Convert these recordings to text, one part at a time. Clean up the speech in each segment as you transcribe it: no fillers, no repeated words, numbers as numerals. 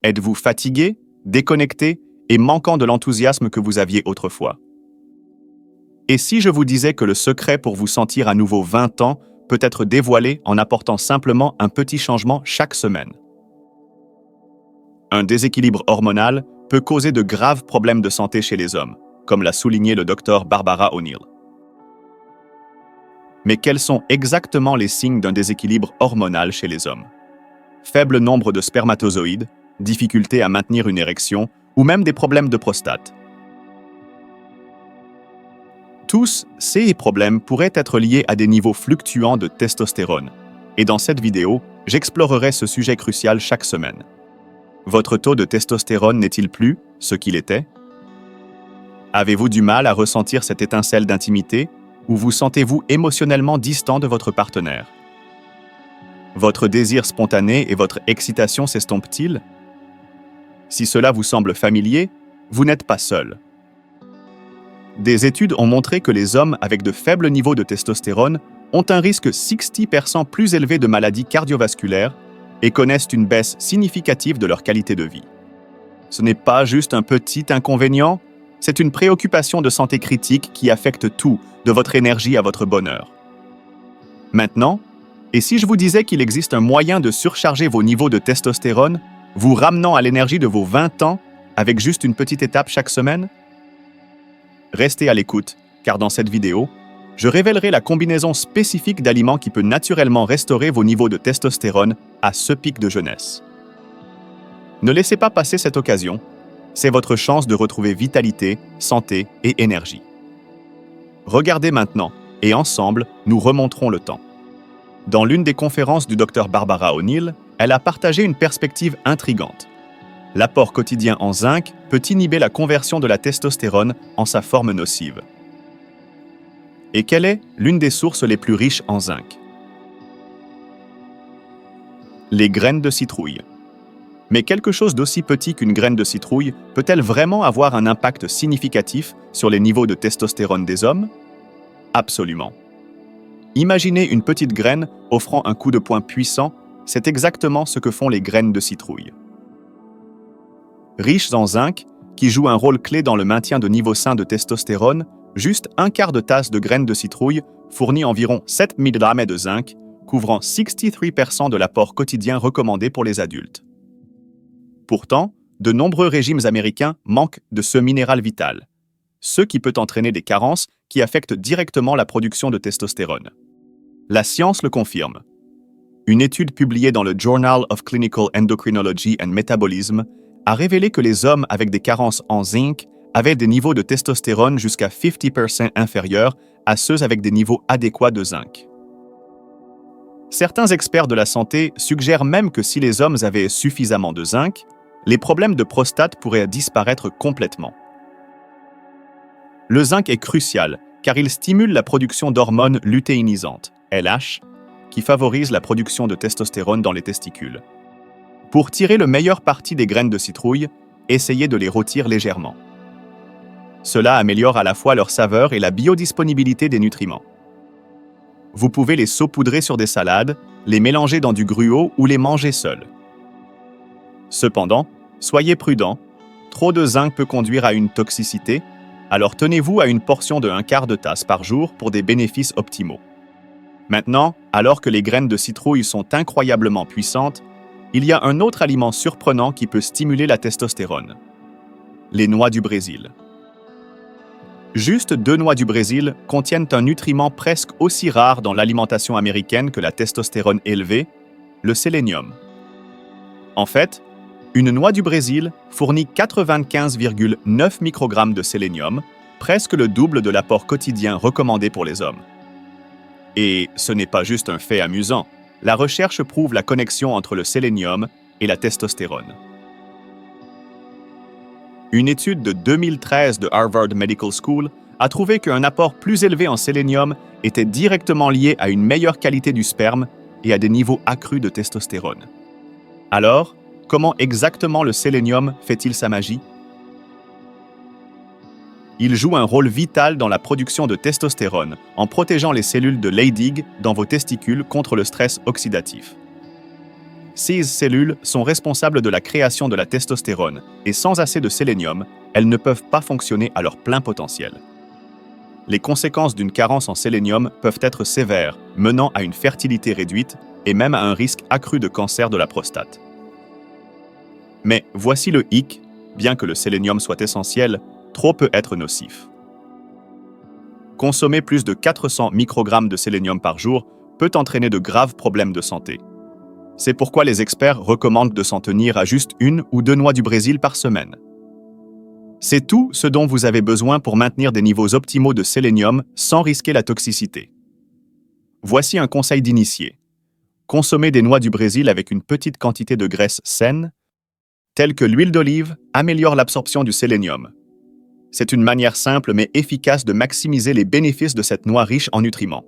Êtes-vous fatigué, déconnecté et manquant de l'enthousiasme que vous aviez autrefois? Et si je vous disais que le secret pour vous sentir à nouveau 20 ans peut être dévoilé en apportant simplement un petit changement chaque semaine? Un déséquilibre hormonal peut causer de graves problèmes de santé chez les hommes, comme l'a souligné le docteur Barbara O'Neill. Mais quels sont exactement les signes d'un déséquilibre hormonal chez les hommes? Faible nombre de spermatozoïdes, difficulté à maintenir une érection ou même des problèmes de prostate. Tous ces problèmes pourraient être liés à des niveaux fluctuants de testostérone. Et dans cette vidéo, j'explorerai ce sujet crucial chaque semaine. Votre taux de testostérone n'est-il plus ce qu'il était? Avez-vous du mal à ressentir cette étincelle d'intimité ou vous sentez-vous émotionnellement distant de votre partenaire? Votre désir spontané et votre excitation s'estompent-ils? Si cela vous semble familier, vous n'êtes pas seul. Des études ont montré que les hommes avec de faibles niveaux de testostérone ont un risque 60% plus élevé de maladies cardiovasculaires et connaissent une baisse significative de leur qualité de vie. Ce n'est pas juste un petit inconvénient, c'est une préoccupation de santé critique qui affecte tout, de votre énergie à votre bonheur. Maintenant, et si je vous disais qu'il existe un moyen de surcharger vos niveaux de testostérone, vous ramenant à l'énergie de vos 20 ans avec juste une petite étape chaque semaine? Restez à l'écoute, car dans cette vidéo, je révélerai la combinaison spécifique d'aliments qui peut naturellement restaurer vos niveaux de testostérone à ce pic de jeunesse. Ne laissez pas passer cette occasion, c'est votre chance de retrouver vitalité, santé et énergie. Regardez maintenant, et ensemble, nous remonterons le temps. Dans l'une des conférences du Dr Barbara O'Neill, elle a partagé une perspective intrigante. L'apport quotidien en zinc peut inhiber la conversion de la testostérone en sa forme nocive. Et quelle est l'une des sources les plus riches en zinc? Les graines de citrouille. Mais quelque chose d'aussi petit qu'une graine de citrouille peut-elle vraiment avoir un impact significatif sur les niveaux de testostérone des hommes? Absolument. Imaginez une petite graine offrant un coup de poing puissant, c'est exactement ce que font les graines de citrouille. Riches en zinc, qui joue un rôle clé dans le maintien de niveaux sains de testostérone, juste un quart de tasse de graines de citrouille fournit environ 7 mg de zinc, couvrant 63% de l'apport quotidien recommandé pour les adultes. Pourtant, de nombreux régimes américains manquent de ce minéral vital, ce qui peut entraîner des carences qui affectent directement la production de testostérone. La science le confirme. Une étude publiée dans le Journal of Clinical Endocrinology and Metabolism a révélé que les hommes avec des carences en zinc avaient des niveaux de testostérone jusqu'à 50% inférieurs à ceux avec des niveaux adéquats de zinc. Certains experts de la santé suggèrent même que si les hommes avaient suffisamment de zinc, les problèmes de prostate pourraient disparaître complètement. Le zinc est crucial car il stimule la production d'hormones lutéinisantes, LH, qui favorisent la production de testostérone dans les testicules. Pour tirer le meilleur parti des graines de citrouille, essayez de les rôtir légèrement. Cela améliore à la fois leur saveur et la biodisponibilité des nutriments. Vous pouvez les saupoudrer sur des salades, les mélanger dans du gruau ou les manger seuls. Cependant, soyez prudent, trop de zinc peut conduire à une toxicité, alors tenez-vous à une portion de 1/4 de tasse par jour pour des bénéfices optimaux. Maintenant, alors que les graines de citrouille sont incroyablement puissantes, il y a un autre aliment surprenant qui peut stimuler la testostérone. Les noix du Brésil. Juste 2 noix du Brésil contiennent un nutriment presque aussi rare dans l'alimentation américaine que la testostérone élevée, le sélénium. En fait, une noix du Brésil fournit 95,9 microgrammes de sélénium, presque le double de l'apport quotidien recommandé pour les hommes. Et ce n'est pas juste un fait amusant, la recherche prouve la connexion entre le sélénium et la testostérone. Une étude de 2013 de Harvard Medical School a trouvé qu'un apport plus élevé en sélénium était directement lié à une meilleure qualité du sperme et à des niveaux accrus de testostérone. Alors, comment exactement le sélénium fait-il sa magie? Il joue un rôle vital dans la production de testostérone en protégeant les cellules de Leydig dans vos testicules contre le stress oxydatif. Ces cellules sont responsables de la création de la testostérone, et sans assez de sélénium, elles ne peuvent pas fonctionner à leur plein potentiel. Les conséquences d'une carence en sélénium peuvent être sévères, menant à une fertilité réduite et même à un risque accru de cancer de la prostate. Mais voici le hic, bien que le sélénium soit essentiel, trop peut être nocif. Consommer plus de 400 microgrammes de sélénium par jour peut entraîner de graves problèmes de santé. C'est pourquoi les experts recommandent de s'en tenir à juste 1 ou 2 noix du Brésil par semaine. C'est tout ce dont vous avez besoin pour maintenir des niveaux optimaux de sélénium sans risquer la toxicité. Voici un conseil d'initié. Consommer des noix du Brésil avec une petite quantité de graisse saine, telle que l'huile d'olive, améliore l'absorption du sélénium. C'est une manière simple mais efficace de maximiser les bénéfices de cette noix riche en nutriments.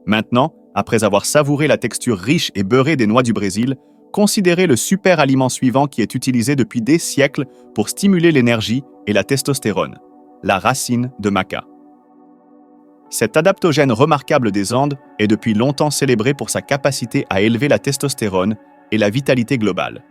Maintenant, après avoir savouré la texture riche et beurrée des noix du Brésil, considérez le super aliment suivant qui est utilisé depuis des siècles pour stimuler l'énergie et la testostérone, la racine de maca. Cet adaptogène remarquable des Andes est depuis longtemps célébré pour sa capacité à élever la testostérone et la vitalité globale.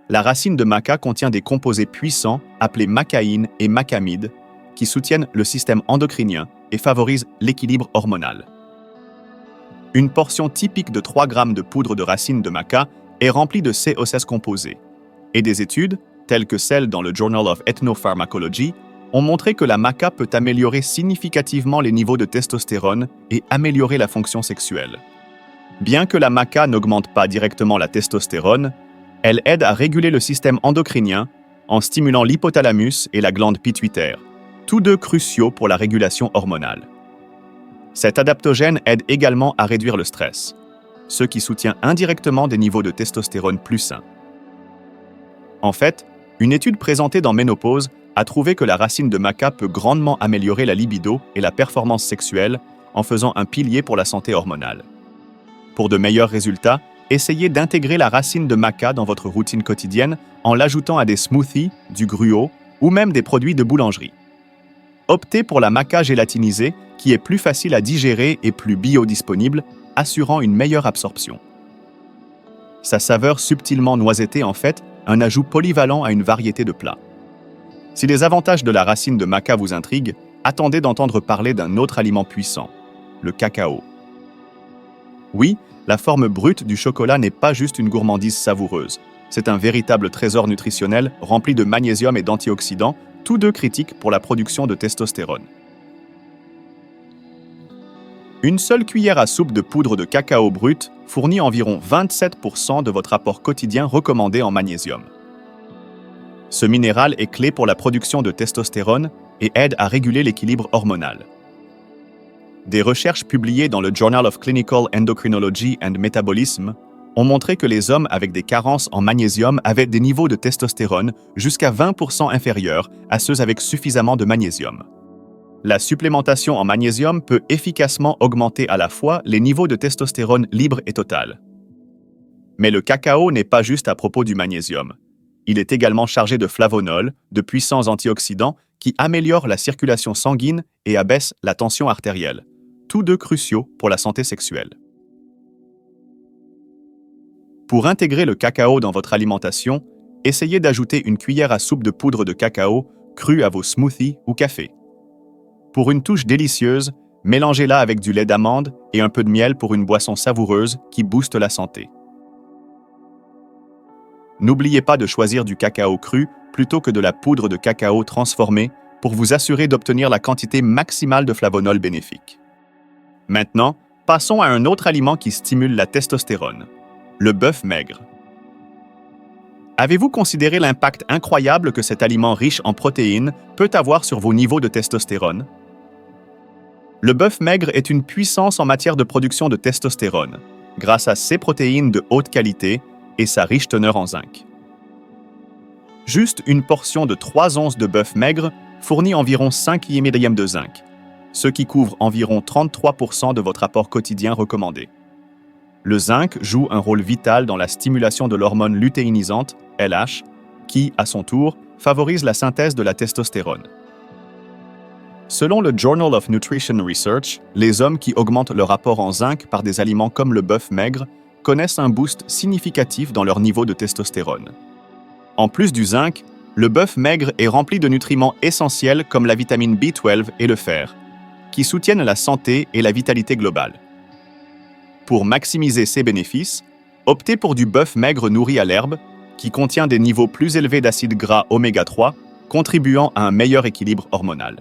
La racine de maca contient des composés puissants appelés macaïne et macamide qui soutiennent le système endocrinien et favorisent l'équilibre hormonal. Une portion typique de 3 grammes de poudre de racine de maca est remplie de ces OCS composés, et des études, telles que celles dans le Journal of Ethnopharmacology, ont montré que la maca peut améliorer significativement les niveaux de testostérone et améliorer la fonction sexuelle. Bien que la maca n'augmente pas directement la testostérone, elle aide à réguler le système endocrinien en stimulant l'hypothalamus et la glande pituitaire, tous deux cruciaux pour la régulation hormonale. Cet adaptogène aide également à réduire le stress, ce qui soutient indirectement des niveaux de testostérone plus sains. En fait, une étude présentée dans Ménopause a trouvé que la racine de maca peut grandement améliorer la libido et la performance sexuelle en faisant un pilier pour la santé hormonale. Pour de meilleurs résultats, essayez d'intégrer la racine de maca dans votre routine quotidienne en l'ajoutant à des smoothies, du gruau ou même des produits de boulangerie. Optez pour la maca gélatinisée qui est plus facile à digérer et plus biodisponible, assurant une meilleure absorption. Sa saveur subtilement noisettée en fait un ajout polyvalent à une variété de plats. Si les avantages de la racine de maca vous intriguent, attendez d'entendre parler d'un autre aliment puissant, le cacao. Oui, la forme brute du chocolat n'est pas juste une gourmandise savoureuse. C'est un véritable trésor nutritionnel rempli de magnésium et d'antioxydants, tous deux critiques pour la production de testostérone. Une seule cuillère à soupe de poudre de cacao brut fournit environ 27% de votre apport quotidien recommandé en magnésium. Ce minéral est clé pour la production de testostérone et aide à réguler l'équilibre hormonal. Des recherches publiées dans le Journal of Clinical Endocrinology and Metabolism ont montré que les hommes avec des carences en magnésium avaient des niveaux de testostérone jusqu'à 20% inférieurs à ceux avec suffisamment de magnésium. La supplémentation en magnésium peut efficacement augmenter à la fois les niveaux de testostérone libre et totale. Mais le cacao n'est pas juste à propos du magnésium. Il est également chargé de flavonols, de puissants antioxydants qui améliorent la circulation sanguine et abaissent la tension artérielle, tous deux cruciaux pour la santé sexuelle. Pour intégrer le cacao dans votre alimentation, essayez d'ajouter une cuillère à soupe de poudre de cacao crue à vos smoothies ou cafés. Pour une touche délicieuse, mélangez-la avec du lait d'amande et un peu de miel pour une boisson savoureuse qui booste la santé. N'oubliez pas de choisir du cacao cru plutôt que de la poudre de cacao transformée pour vous assurer d'obtenir la quantité maximale de flavonols bénéfiques. Maintenant, passons à un autre aliment qui stimule la testostérone, le bœuf maigre. Avez-vous considéré l'impact incroyable que cet aliment riche en protéines peut avoir sur vos niveaux de testostérone? Le bœuf maigre est une puissance en matière de production de testostérone, grâce à ses protéines de haute qualité et sa riche teneur en zinc. Juste une portion de 3 onces de bœuf maigre fournit environ 5 mg de zinc, ce qui couvre environ 33% de votre apport quotidien recommandé. Le zinc joue un rôle vital dans la stimulation de l'hormone lutéinisante, LH, qui, à son tour, favorise la synthèse de la testostérone. Selon le Journal of Nutrition Research, les hommes qui augmentent leur apport en zinc par des aliments comme le bœuf maigre connaissent un boost significatif dans leur niveau de testostérone. En plus du zinc, le bœuf maigre est rempli de nutriments essentiels comme la vitamine B12 et le fer, qui soutiennent la santé et la vitalité globale. Pour maximiser ces bénéfices, optez pour du bœuf maigre nourri à l'herbe, qui contient des niveaux plus élevés d'acides gras oméga 3, contribuant à un meilleur équilibre hormonal.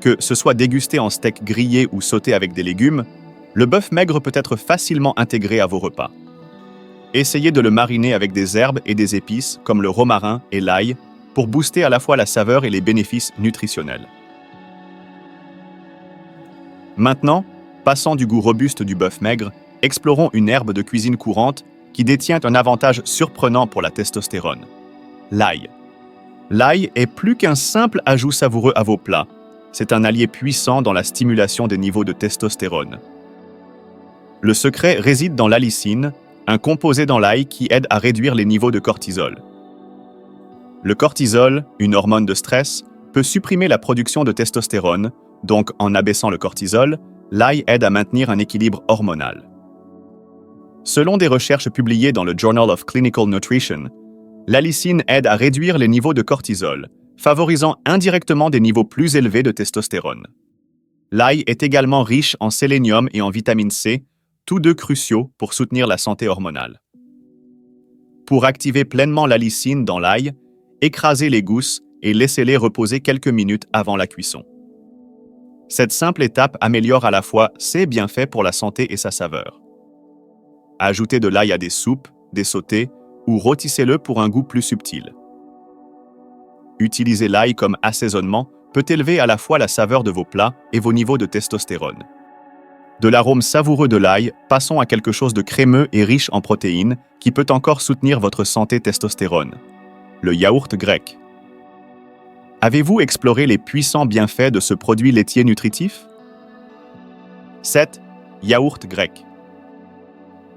Que ce soit dégusté en steak grillé ou sauté avec des légumes, le bœuf maigre peut être facilement intégré à vos repas. Essayez de le mariner avec des herbes et des épices comme le romarin et l'ail pour booster à la fois la saveur et les bénéfices nutritionnels. Maintenant, passant du goût robuste du bœuf maigre, explorons une herbe de cuisine courante qui détient un avantage surprenant pour la testostérone: l'ail. L'ail est plus qu'un simple ajout savoureux à vos plats. C'est un allié puissant dans la stimulation des niveaux de testostérone. Le secret réside dans l'allicine, un composé dans l'ail qui aide à réduire les niveaux de cortisol. Le cortisol, une hormone de stress, peut supprimer la production de testostérone, donc en abaissant le cortisol, l'ail aide à maintenir un équilibre hormonal. Selon des recherches publiées dans le Journal of Clinical Nutrition, l'allicine aide à réduire les niveaux de cortisol, favorisant indirectement des niveaux plus élevés de testostérone. L'ail est également riche en sélénium et en vitamine C, tous deux cruciaux pour soutenir la santé hormonale. Pour activer pleinement l'allicine dans l'ail, écrasez les gousses et laissez-les reposer quelques minutes avant la cuisson. Cette simple étape améliore à la fois ses bienfaits pour la santé et sa saveur. Ajoutez de l'ail à des soupes, des sautés ou rôtissez-le pour un goût plus subtil. Utiliser l'ail comme assaisonnement peut élever à la fois la saveur de vos plats et vos niveaux de testostérone. De l'arôme savoureux de l'ail, passons à quelque chose de crémeux et riche en protéines qui peut encore soutenir votre santé testostérone: le yaourt grec. Avez-vous exploré les puissants bienfaits de ce produit laitier nutritif? 7. Yaourt grec.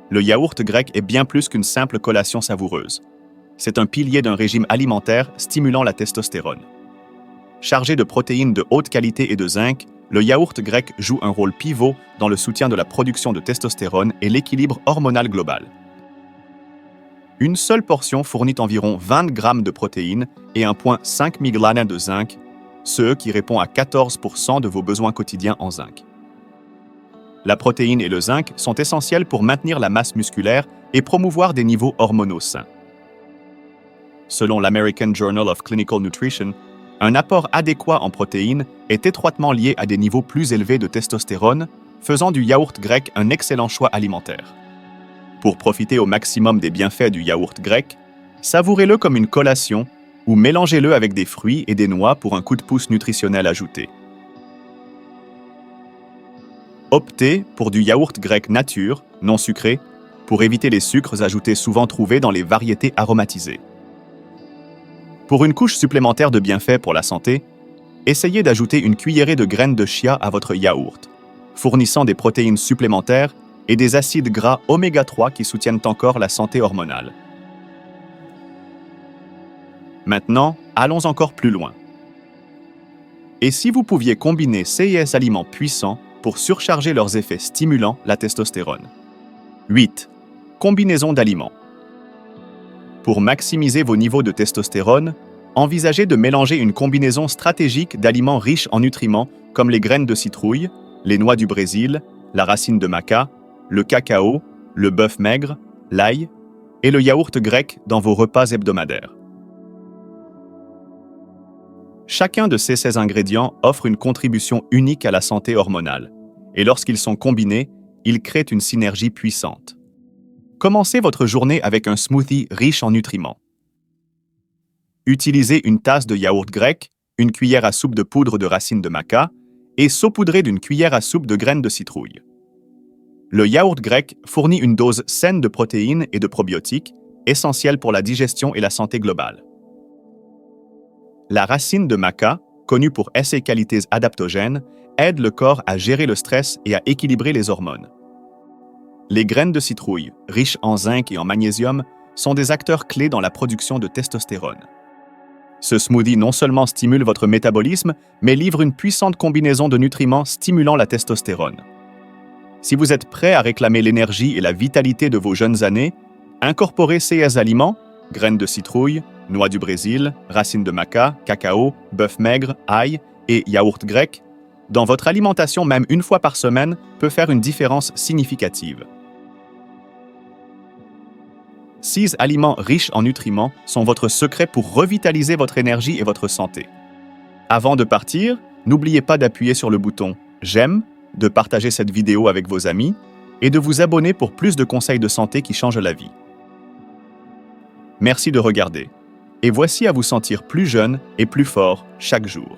Le yaourt grec est bien plus qu'une simple collation savoureuse. C'est un pilier d'un régime alimentaire stimulant la testostérone. Chargé de protéines de haute qualité et de zinc, le yaourt grec joue un rôle pivot dans le soutien de la production de testostérone et l'équilibre hormonal global. Une seule portion fournit environ 20 grammes de protéines et 1,5 mg de zinc, ce qui répond à 14% de vos besoins quotidiens en zinc. La protéine et le zinc sont essentiels pour maintenir la masse musculaire et promouvoir des niveaux hormonaux sains. Selon l'American Journal of Clinical Nutrition, un apport adéquat en protéines est étroitement lié à des niveaux plus élevés de testostérone, faisant du yaourt grec un excellent choix alimentaire. Pour profiter au maximum des bienfaits du yaourt grec, savourez-le comme une collation ou mélangez-le avec des fruits et des noix pour un coup de pouce nutritionnel ajouté. Optez pour du yaourt grec nature, non sucré, pour éviter les sucres ajoutés souvent trouvés dans les variétés aromatisées. Pour une couche supplémentaire de bienfaits pour la santé, essayez d'ajouter une cuillerée de graines de chia à votre yaourt, fournissant des protéines supplémentaires et des acides gras oméga 3 qui soutiennent encore la santé hormonale. Maintenant, allons encore plus loin. Et si vous pouviez combiner ces aliments puissants pour surcharger leurs effets stimulants la testostérone? 8. Combinaison d'aliments. Pour maximiser vos niveaux de testostérone, envisagez de mélanger une combinaison stratégique d'aliments riches en nutriments comme les graines de citrouille, les noix du Brésil, la racine de maca, le cacao, le bœuf maigre, l'ail et le yaourt grec dans vos repas hebdomadaires. Chacun de ces 16 ingrédients offre une contribution unique à la santé hormonale, et lorsqu'ils sont combinés, ils créent une synergie puissante. Commencez votre journée avec un smoothie riche en nutriments. Utilisez une tasse de yaourt grec, une cuillère à soupe de poudre de racine de maca et saupoudrez d'une cuillère à soupe de graines de citrouille. Le yaourt grec fournit une dose saine de protéines et de probiotiques, essentiels pour la digestion et la santé globale. La racine de maca, connue pour ses qualités adaptogènes, aide le corps à gérer le stress et à équilibrer les hormones. Les graines de citrouille, riches en zinc et en magnésium, sont des acteurs clés dans la production de testostérone. Ce smoothie non seulement stimule votre métabolisme, mais livre une puissante combinaison de nutriments stimulant la testostérone. Si vous êtes prêt à réclamer l'énergie et la vitalité de vos jeunes années, incorporez ces aliments, graines de citrouille, noix du Brésil, racines de maca, cacao, bœuf maigre, ail et yaourt grec, dans votre alimentation même une fois par semaine peut faire une différence significative. 6 aliments riches en nutriments sont votre secret pour revitaliser votre énergie et votre santé. Avant de partir, n'oubliez pas d'appuyer sur le bouton « J'aime », de partager cette vidéo avec vos amis et de vous abonner pour plus de conseils de santé qui changent la vie. Merci de regarder. Et voici à vous sentir plus jeune et plus fort chaque jour.